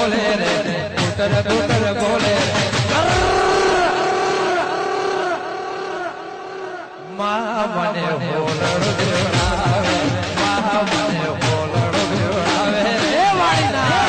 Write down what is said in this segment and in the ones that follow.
બોલે રે કૂતર કૂતર બોલે મા મને હોલડ દેવડાવે મા મને હોલડ દેવડાવે રે વાળીના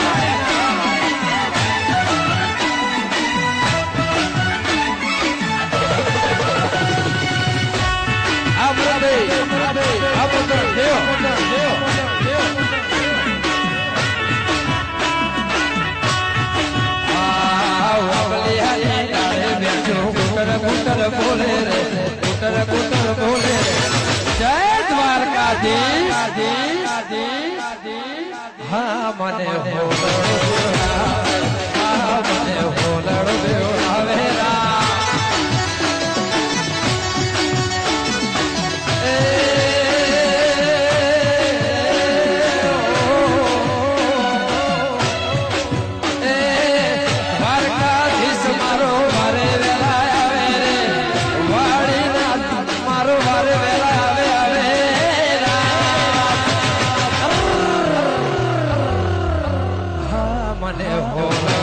કૂતર બોલે રે કૂતર કૂતર બોલે રે જય દ્વારકાધીશ હા મને હોલડ દેવડાવે મને હોલડ